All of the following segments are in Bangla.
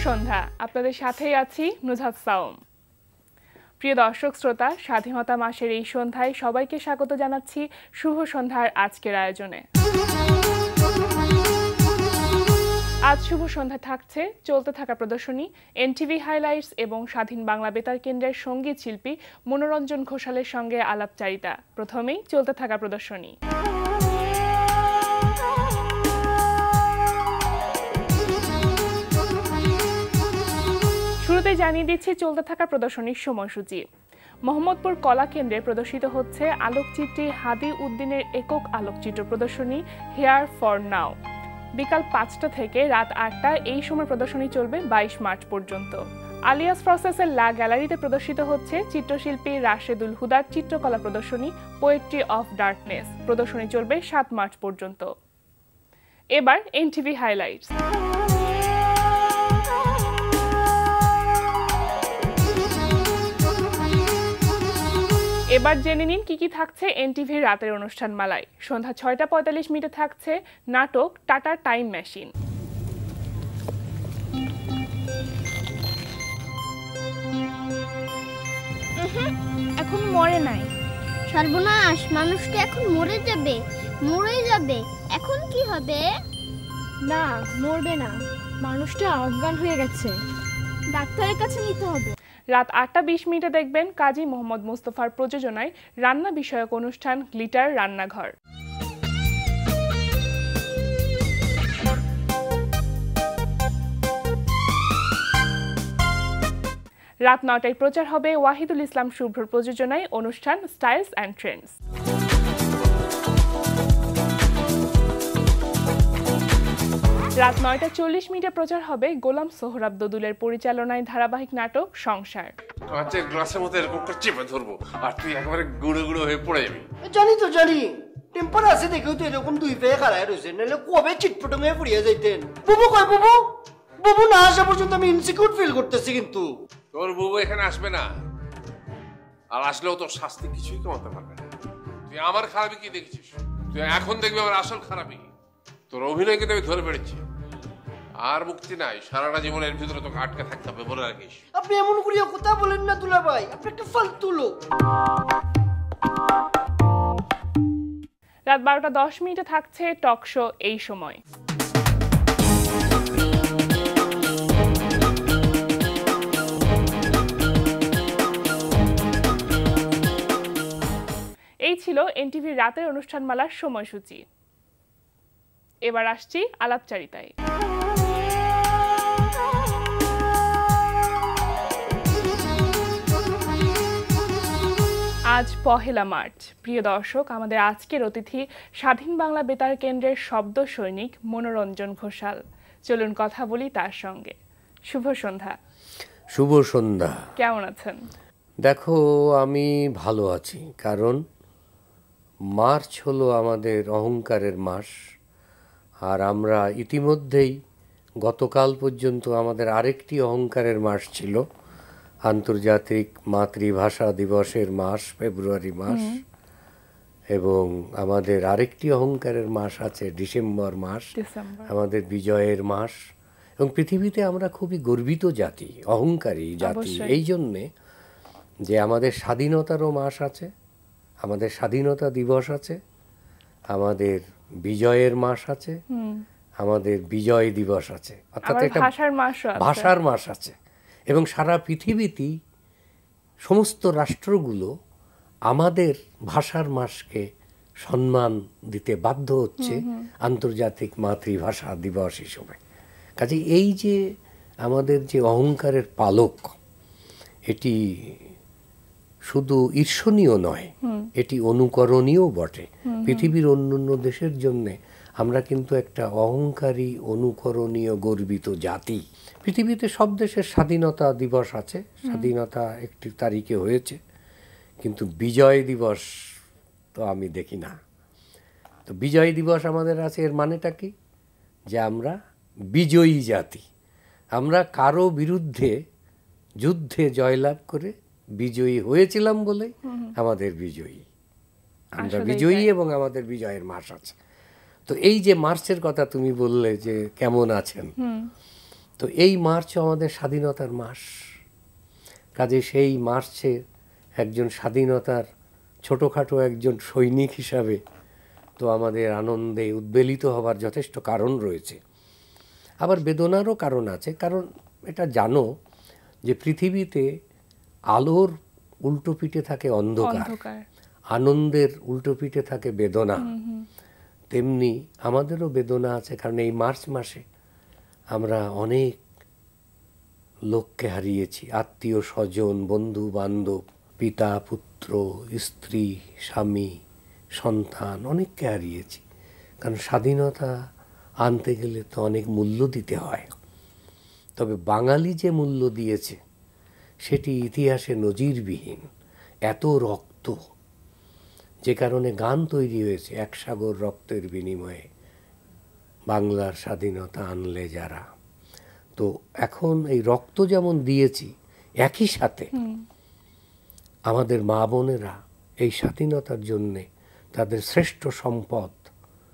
সন্ধ্যা, আপনাদের সাথেই আছি নুজহাত সাওম। প্রিয় দর্শক শ্রোতা, স্বাধীনতা মাসের এই সন্ধ্যায় সবাইকে স্বাগত জানাচ্ছি শুভ সন্ধ্যার আজকের আয়োজনে। আজ শুভ সন্ধ্যা থাকছে চলতে থাকা প্রদর্শনী, এনটিভি হাইলাইটস এবং স্বাধীন বাংলা বেতার কেন্দ্রের সঙ্গীত শিল্পী মনোরঞ্জন ঘোষালের সঙ্গে আলাপচারিতা। প্রথমেই চলতে থাকা প্রদর্শনী। শুরুতে জানিয়ে দিচ্ছি চলতে থাকা প্রদর্শনীর সময়সূচি। মোহাম্মদপুর কলা কেন্দ্রে প্রদর্শিত হচ্ছে আলোকচিত্রী হাদি উদ্দিনের একক আলোকচিত্র প্রদর্শনী হেয়ার ফর নাও। বিকাল ৫টা থেকে রাত ৮টা এই সময় প্রদর্শনী চলবে ২২ মার্চ পর্যন্ত। আলিয়াস প্রসেসের লা গ্যালারিতে প্রদর্শিত হচ্ছে চিত্রশিল্পী রাশেদুল হুদার চিত্রকলা প্রদর্শনী পোয়েট্রি অফ ডার্কনেস। প্রদর্শনী চলবে ৭ মার্চ পর্যন্ত। এবার এনটিভি হাইলাইটস। এবার জেনে নিন কি কি থাকছে এনটিভির রাতের অনুষ্ঠান মালায়। সন্ধ্যা ৬টা ৪৫ মিনিটে থাকছে নাটক টাটা টাইম মেশিন। এখন মরে নাই। সর্বনাশ, মানুষটা এখন মরে যাবে, মরে যাবে। এখন কি হবে? না, মরবে না, মানুষটা অজ্ঞান হয়ে গেছে, ডাক্তারের কাছে নিতে হবে। রাত ৮টা ২০ মিনিটে দেখবেন কাজী মোহাম্মদ মুস্তফার প্রযোজনায় রান্না বিষয়ক অনুষ্ঠান গ্লিটার রান্নাঘর। রাত ৯টায় প্রচার হবে ওয়াহিদুল ইসলাম শুভ্রর প্রযোজনায় অনুষ্ঠান স্টাইলস অ্যান্ড ট্রেন্ডস। রাত ৯টা ৪০ মিনিটে প্রচার হবে গোলাম সোহরাব দদুলের পরিচালনায় ধারাবাহিক নাটক সংসার। আচ্ছা, গ্লাসের মধ্যে এরকম করে চেপে ধরবো আর তুই একেবারে গুঁড়ো গুঁড়ো হয়ে পড়ে যাবি। জানি তো জানি, টেম্পার আছে দেখেও তো এরকম দুই পেয়ে খাড়ায় রয়েছে, নাহলে কবে চিটপটং হয়ে পড়িয়ে যাইতেন। বুবু কয় বুবু, বুবু না আসা পর্যন্ত আমি ইনসিকিউর ফিল করতেছি। কিন্তু তোর বুবু এখানে আসবে না, আর আসলেও তোর শাস্তি কিছুই কমাতে পারবে না। তুই আমার খারাপি কি দেখেছিস? তুই এখন দেখবি আমার আসল খারাপি। তোর অভিনয় কিন্তু আমি ধরে পেরেছি, আর মুক্তি নাই। সারাটা জীবনের ভিতরে তোকে আটকে থাকতে হবে, বলে রাখিস। আপনি এমন করিয়া কথা বলেন না দুলা ভাই, আপনি একটা ফালতু লোক। রাত ১২টা ১০ মিনিটে থাকছে টক শো এই সময়। এই ছিল এনটিভির রাতের অনুষ্ঠানমালার সময়সূচি। এবার আসছি আলাপচারিতায়। আজ পহেলা মার্চ। প্রিয় দর্শক, আমাদের আজকের অতিথি স্বাধীন বাংলা বেতার কেন্দ্রের শব্দ সৈনিক মনোরঞ্জন ঘোষাল। চলুন কথা বলি তার সঙ্গে। শুভ সন্ধ্যা। শুভ সন্ধ্যা। কেমন আছেন? দেখো, আমি ভালো আছি, কারণ মার্চ হলো আমাদের অহংকারের মাস। আর আমরা ইতিমধ্যেই গতকাল পর্যন্ত আমাদের আরেকটি অহংকারের মাস ছিল, আন্তর্জাতিক মাতৃভাষা দিবসের মাস, ফেব্রুয়ারি মাস। এবং আমাদের আরেকটি অহংকারের মাস আছে ডিসেম্বর মাস, আমাদের বিজয়ের মাস। এবং পৃথিবীতে আমরা খুবই গর্বিত জাতি, অহংকারী জাতি, এই জন্যে যে আমাদের স্বাধীনতারও মাস আছে, আমাদের স্বাধীনতা দিবস আছে, আমাদের বিজয়ের মাস আছে, আমাদের বিজয় দিবস আছে, অর্থাৎ এটা ভাষার মাস আছে। এবং সারা পৃথিবীতেই সমস্ত রাষ্ট্রগুলো আমাদের ভাষার মাসকে সম্মান দিতে বাধ্য হচ্ছে আন্তর্জাতিক মাতৃভাষা দিবস হিসেবে। কাজে এই যে আমাদের যে অহংকারের পালক, এটি শুধু ঈর্ষণীয় নয়, এটি অনুকরণীয় বটে। পৃথিবীর অন্যান্য দেশের জন্যে আমরা কিন্তু একটা অহংকারী, অনুকরণীয়, গর্বিত জাতি। পৃথিবীতে সব দেশের স্বাধীনতা দিবস আছে, স্বাধীনতা একটি তারিখে হয়েছে, কিন্তু বিজয় দিবস তো আমি দেখি না। তো বিজয় দিবস আমাদের আছে, এর মানেটা কি? যে আমরা বিজয়ী জাতি, আমরা কারো বিরুদ্ধে যুদ্ধে জয়লাভ করে বিজয়ী হয়েছিলাম বলে আমাদের বিজয়ী, আমরা বিজয়ী এবং আমাদের বিজয়ের মাস আছে। তো এই যে মার্চের কথা তুমি বললে যে কেমন আছেন, তো এই মার্চ আমাদের স্বাধীনতার মাস, কাজে সেই মার্চে একজন স্বাধীনতার ছোটোখাটো একজন সৈনিক হিসাবে তো আমাদের আনন্দে উদ্বেলিত হবার যথেষ্ট কারণ রয়েছে। আবার বেদনারও কারণ আছে, কারণ এটা জানো যে পৃথিবীতে আলোর উল্টো পিঠে থাকে অন্ধকার, আনন্দের উল্টো পিঠে থাকে বেদনা। তেমনি আমাদেরও বেদনা আছে, কারণ এই মার্চ মাসে আমরা অনেক লোককে হারিয়েছি, আত্মীয় স্বজন, বন্ধু বান্ধব, পিতা পুত্র, স্ত্রী স্বামী সন্তান, অনেককে হারিয়েছি। কারণ স্বাধীনতা আনতে গেলে তো অনেক মূল্য দিতে হয়। তবে বাঙালি যে মূল্য দিয়েছে সেটি ইতিহাসে নজিরবিহীন। এত রক্ত, যে কারণে গান তৈরি হয়েছে, এক সাগর রক্তের বিনিময়ে বাংলার স্বাধীনতা আনলে যারা। তো এখন এই রক্ত যেমন দিয়েছি, একই সাথে আমাদের মা বোনেরা এই স্বাধীনতার জন্যে তাদের শ্রেষ্ঠ সম্পদ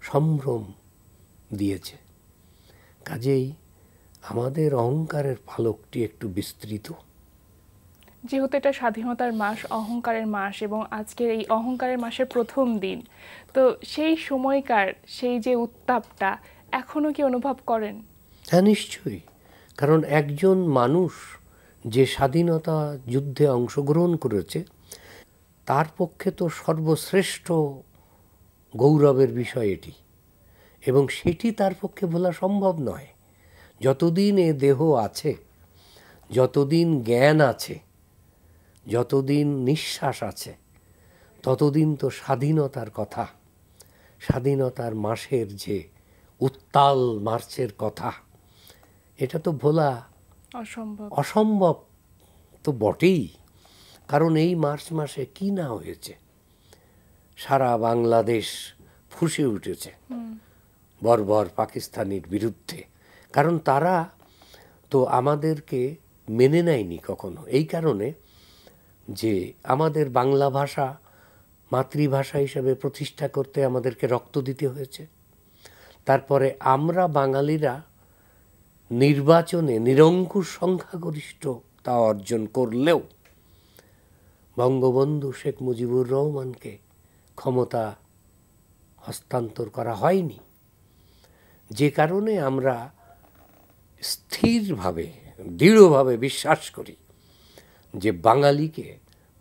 সম্ভ্রম দিয়েছে। কাজেই আমাদের অহংকারের পালকটি একটু বিস্তৃত। যেহেতু এটা স্বাধীনতার মাস, অহংকারের মাস, এবং আজকের এই অহংকারের মাসের প্রথম দিন, তো সেই সময়কার সেই যে উত্তাপটা এখনো কি অনুভব করেন? হ্যাঁ, নিশ্চয়ই। কারণ একজন মানুষ যে স্বাধীনতা যুদ্ধে অংশগ্রহণ করেছে তার পক্ষে তো সর্বশ্রেষ্ঠ গৌরবের বিষয় এটি, এবং সেটি তার পক্ষে বলা সম্ভব নয়। যতদিন এ দেহ আছে, যতদিন জ্ঞান আছে, যতদিন নিঃশ্বাস আছে, ততদিন তো স্বাধীনতার কথা, স্বাধীনতার মাসের যে উত্তাল মার্চের কথা, এটা তো ভোলা অসম্ভব তো বটেই। কারণ এই মার্চ মাসে কি না হয়েছে, সারা বাংলাদেশ ফুঁসে উঠেছে বর্বর পাকিস্তানির বিরুদ্ধে। কারণ তারা তো আমাদেরকে মেনে নেয়নি কখনো, এই কারণে যে আমাদের বাংলা ভাষা মাতৃভাষা হিসেবে প্রতিষ্ঠা করতে আমাদেরকে রক্ত দিতে হয়েছে। তারপরে আমরা বাঙালিরা নির্বাচনে নিরঙ্কুশ সংখ্যাগরিষ্ঠতা অর্জন করলেও বঙ্গবন্ধু শেখ মুজিবুর রহমানকে ক্ষমতা হস্তান্তর করা হয়নি, যে কারণে আমরা স্থিরভাবে দৃঢ়ভাবে বিশ্বাস করি যে বাঙালিকে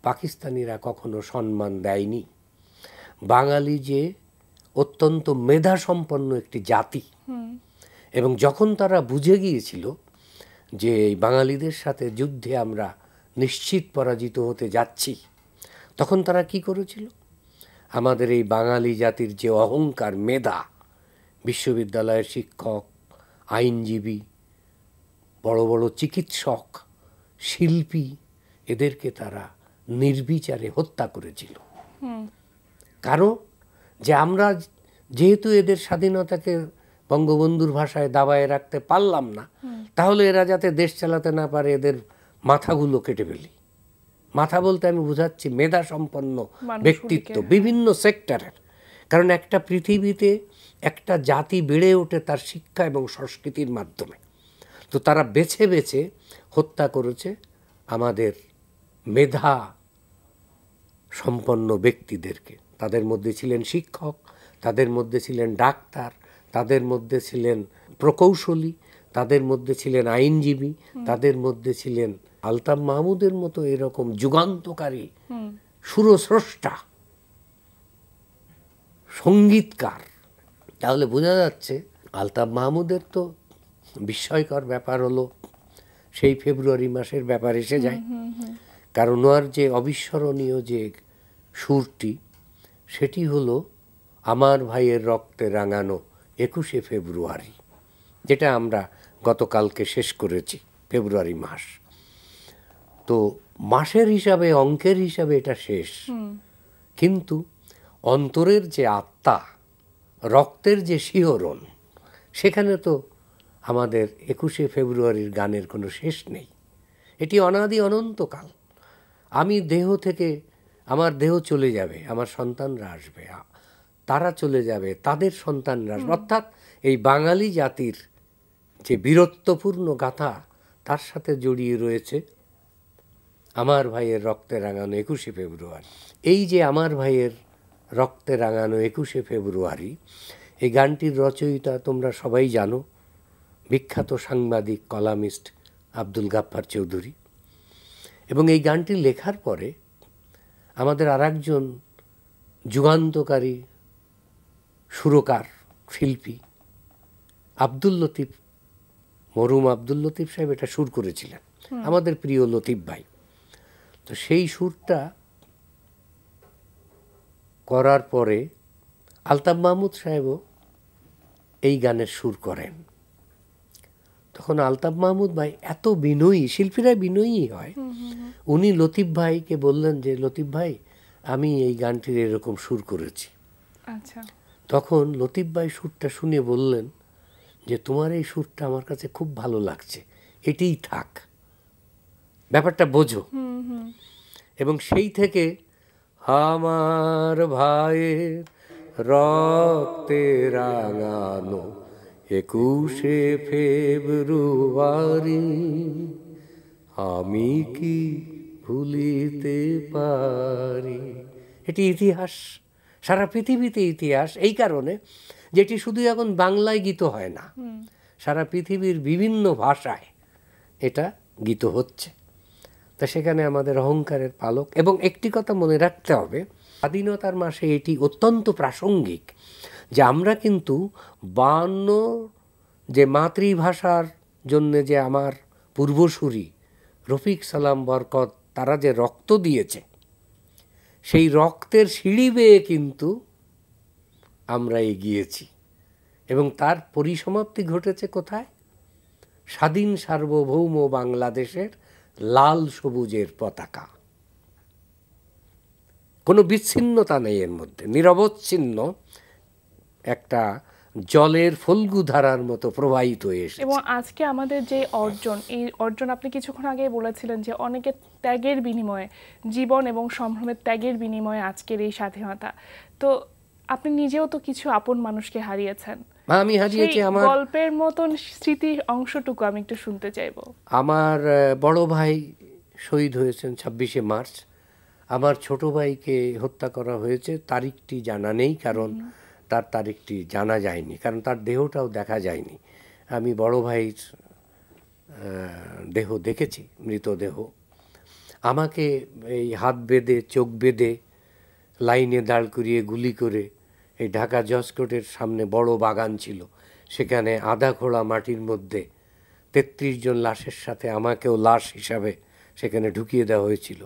পাকিস্তানিরা কখনো সম্মান দেয়নি। বাঙালি যে অত্যন্ত মেধাসম্পন্ন একটি জাতি, এবং যখন তারা বুঝে গিয়েছিল যে এই বাঙালিদের সাথে যুদ্ধে আমরা নিশ্চিত পরাজিত হতে যাচ্ছি, তখন তারা কি করেছিল, আমাদের এই বাঙালি জাতির যে অহংকার, মেধা, বিশ্ববিদ্যালয়ের শিক্ষক, আইনজীবী, বড় বড় চিকিৎসক, শিল্পী, এদেরকে তারা নির্বিচারে হত্যা করেছিল। কারণ যে আমরা যেহেতু এদের স্বাধীনতাকে বঙ্গবন্ধুর ভাষায় দাবায় রাখতে পারলাম না, তাহলে এরা যাতে দেশ চালাতে না পারে এদের মাথাগুলো কেটে ফেলি। মাথা বলতে আমি বোঝাচ্ছি মেধা সম্পন্ন ব্যক্তিত্ব বিভিন্ন সেক্টরের। কারণ একটা পৃথিবীতে একটা জাতি বেড়ে ওঠে তার শিক্ষা এবং সংস্কৃতির মাধ্যমে। তো তারা বেছে বেছে হত্যা করেছে আমাদের মেধা সম্পন্ন ব্যক্তিদেরকে। তাদের মধ্যে ছিলেন শিক্ষক, তাদের মধ্যে ছিলেন ডাক্তার, তাদের মধ্যে ছিলেন প্রকৌশলী, তাদের মধ্যে ছিলেন আইনজীবী, তাদের মধ্যে ছিলেন আলতাফ মাহমুদের মতো এরকম যুগান্তকারী সুরস্রষ্টা, সঙ্গীতকার। তাহলে বোঝা যাচ্ছে আলতাফ মাহমুদের তো বিস্ময়কর ব্যাপার হলো সেই ফেব্রুয়ারি মাসের ব্যাপার এসে যায়। কারণ ওর যে অবিস্মরণীয় যে সুরটি, সেটি হলো আমার ভাইয়ের রক্তে রাঙানো 21শে ফেব্রুয়ারি, যেটা আমরা গতকালকে শেষ করেছি ফেব্রুয়ারি মাস। তো মাসের হিসাবে, অঙ্কের হিসাবে এটা শেষ, কিন্তু অন্তরের যে আত্মা, রক্তের যে শিহরণ, সেখানে তো আমাদের 21শে ফেব্রুয়ারির গানের কোনো শেষ নেই। এটি অনাদি অনন্তকাল। আমি দেহ থেকে, আমার দেহ চলে যাবে, আমার সন্তানরা আসবে, তারা চলে যাবে, তাদের সন্তানরা আসবে। অর্থাৎ এই বাঙালি জাতির যে বীরত্বপূর্ণ গাথা তার সাথে জড়িয়ে রয়েছে আমার ভাইয়ের রক্তে রাঙানো 21শে ফেব্রুয়ারি। এই যে আমার ভাইয়ের রক্তে রাঙানো 21শে ফেব্রুয়ারি, এই গানটির রচয়িতা তোমরা সবাই জানো, বিখ্যাত সাংবাদিক কলামিস্ট আব্দুল গাফফার চৌধুরী। এবং এই গানটি লেখার পরে আমাদের আরেকজন যুগান্তকারী সুরকার শিল্পী আব্দুল লতিফ, মরহুম আব্দুল লতিফ সাহেব এটা সুর করেছিলেন, আমাদের প্রিয় লতিফ ভাই। তো সেই সুরটা করার পরে আলতাফ মাহমুদ সাহেবও এই গানের সুর করেন। তখন আলতাফ মাহমুদ ভাই এত বিনয়ী, শিল্পীরা বিনয়ী হয়, উনি লতিফ ভাইকে বললেন যে লতিফ ভাই আমি এই গানটির এরকম সুর করেছি। আচ্ছা। তখন লতিফ ভাই সুরটা শুনে বললেন যে তোমার এই সুরটা আমার কাছে খুব ভালো লাগছে, এটাই থাক, ব্যাপারটা বোঝো। এবং সেই থেকে আমার ভাইয়ের রক্তে রাঙানো 21শে ফেব্রুয়ারি আমি কি ভুলিতে পারি। এটি ইতিহাস, সারা পৃথিবীতে ইতিহাস, এই কারণে যেটি শুধু এখন বাংলায় গীত হয় না, সারা পৃথিবীর বিভিন্ন ভাষায় এটা গীত হচ্ছে। তা সেখানে আমাদের অহংকারের পালক। এবং একটি কথা মনে রাখতে হবে, স্বাধীনতার মাসে এটি অত্যন্ত প্রাসঙ্গিক যে আমরা কিন্তু 52 যে মাতৃভাষার জন্য যে আমার পূর্বসূরি রফিক সালাম বরকত তারা যে রক্ত দিয়েছে, সেই রক্তের সিঁড়ি বেয়ে কিন্তু আমরা এগিয়েছি। এবং তার পরিসমাপ্তি ঘটেছে কোথায়? স্বাধীন সার্বভৌম বাংলাদেশের লাল সবুজের পতাকা। কোনো বিচ্ছিন্নতা নেই এর মধ্যে, নিরবচ্ছিন্ন একটা জলের ফল্গু ধারার মতো প্রবাহিত হয়ে এসেছে। এবং আজকে আমাদের যে অর্জন, এই অর্জন আপনি কিছুক্ষণ আগে বলেছিলেন যে অনেকের ত্যাগের বিনিময়ে, জীবন এবং সম্ভ্রমের ত্যাগের বিনিময়ে আজকের এই স্বাধীনতা। তো আপনি নিজেও তো কিছু আপন মানুষকে হারিয়েছেন। আমি হারিয়েছি আমার গল্পের মতন স্মৃতির অংশটুকু আমি একটু শুনতে চাইবো। আমার বড় ভাই শহীদ হয়েছেন 26শে মার্চ। আমার ছোট ভাইকে হত্যা করা হয়েছে, তারিখটি জানা নেই, কারণ তার তারিখটি জানা যায়নি, কারণ তার দেহটাও দেখা যায়নি। আমি বড় ভাইয়ের দেহ দেখেছি, মৃতদেহ। আমাকে এই হাত বেঁধে চোখ বেঁধে লাইনে দাঁড় করিয়ে গুলি করে এই ঢাকা জজকোর্টের সামনে বড় বাগান ছিল, সেখানে আধা খোঁড়া মাটির মধ্যে 33 জন লাশের সাথে আমাকেও লাশ হিসাবে সেখানে ঢুকিয়ে দেওয়া হয়েছিল।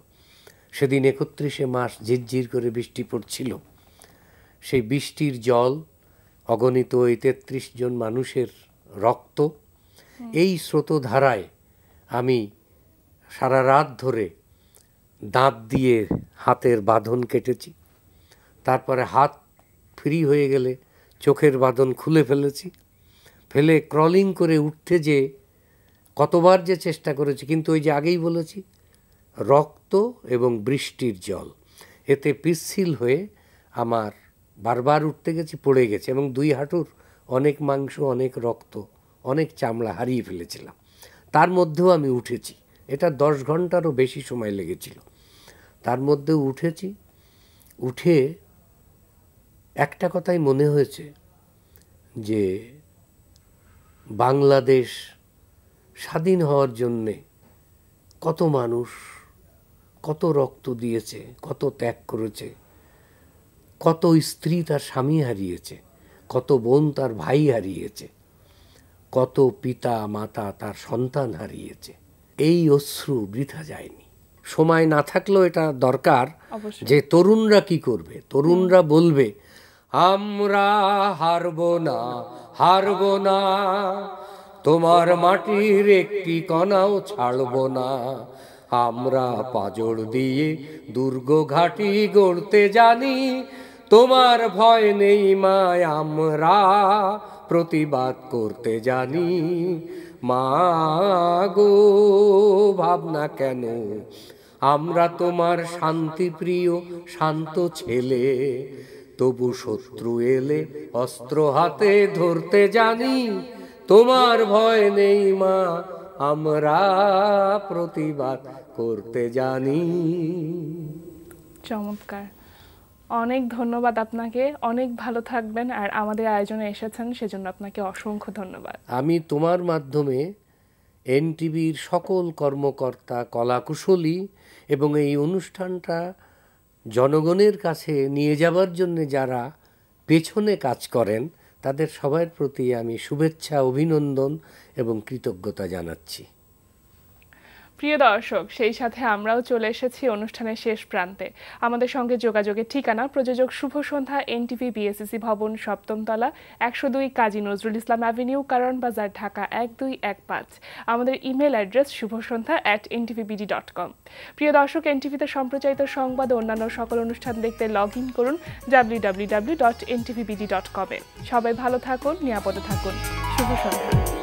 সেদিন 31শে মার্চ ঝিরঝির করে বৃষ্টি পড়ছিল। সেই বৃষ্টির জল, অগণিত ওই 33 জন মানুষের রক্ত, এই স্রোতধারায় আমি সারা রাত ধরে দাঁত দিয়ে হাতের বাঁধন কেটেছি। তারপরে হাত ফ্রি হয়ে গেলে চোখের বাঁধন খুলে ফেলেছি, ফেলে ক্রলিং করে উঠতে যে কতবার যে চেষ্টা করেছি, কিন্তু ওই যে আগেই বলেছি, রক্ত এবং বৃষ্টির জল এতে পিচ্ছিল হয়ে আমার বারবার উঠতে গেছি, পড়ে গেছে, এবং 2 হাঁটুর অনেক মাংস, অনেক রক্ত, অনেক চামড়া হারিয়ে ফেলেছিলাম। তার মধ্যেও আমি উঠেছি, এটা 10 ঘন্টারও বেশি সময় লেগেছিল। তার মধ্যেও উঠেছি, উঠে একটা কথাই মনে হয়েছে যে বাংলাদেশ স্বাধীন হওয়ার জন্যে কত মানুষ কত রক্ত দিয়েছে, কত ত্যাগ করেছে, কত স্ত্রী তার স্বামী হারিয়েছে, কত বোন তার ভাই হারিয়েছে, কত পিতা মাতা তার সন্তান হারিয়েছে। এই অশ্রু বৃথা যায়নি। সময় না থাকলেও এটা দরকার যে তরুণরা কি করবে। তরুণরা বলবে আমরা হারব না, হারব না, তোমার মাটির একটি কণাও ছাড়ব না, আমরা পাজর দিয়ে দুর্গ ঘাঁটি গড়তে জানি, তোমার ভয় নেই মায়, আমরা প্রতিবাদ করতে জানি। মা গো ভাবনা কেন, আমরা তোমার শান্তিপ্রিয় শান্ত ছেলে, তবু শত্রু এলে অস্ত্র হাতে ধরতে জানি, তোমার ভয় নেই মা, আমরা প্রতিবাদ করতে জানি। চমৎকার, অনেক ধন্যবাদ আপনাকে, অনেক ভালো থাকবেন। আর আমাদের আয়োজনে এসেছেন সেজন্য আপনাকে অসংখ্য ধন্যবাদ। আমি তোমার মাধ্যমে এনটিভির সকল কর্মকর্তা, কলাকুশলী এবং এই অনুষ্ঠানটা জনগণের কাছে নিয়ে যাবার জন্য যারা পেছনে কাজ করেন তাদের সবার প্রতি আমি শুভেচ্ছা, অভিনন্দন এবং কৃতজ্ঞতা জানাচ্ছি। প্রিয় দর্শক, সেই সাথে আমরাও চলে এসেছি অনুষ্ঠানের শেষ প্রান্তে। আমাদের সঙ্গে যোগাযোগের ঠিকানা প্রযোজক শুভ সন্ধ্যা, এনটিভি, বিএসসিসি ভবন, 7ম তলা, 102 কাজী নজরুল ইসলাম অ্যাভিনিউ, কারণ বাজার, ঢাকা 1215। আমাদের ইমেল অ্যাড্রেস shubhashontha@ntvbd.com। প্রিয় দর্শক, এনটিভিতে সম্প্রচারিত সংবাদ ও অন্যান্য সকল অনুষ্ঠান দেখতে লগ ইন করুন www.ntvbd.com-এ। সবাই ভালো থাকুন, নিরাপদে থাকুন। শুভ সন্ধ্যা।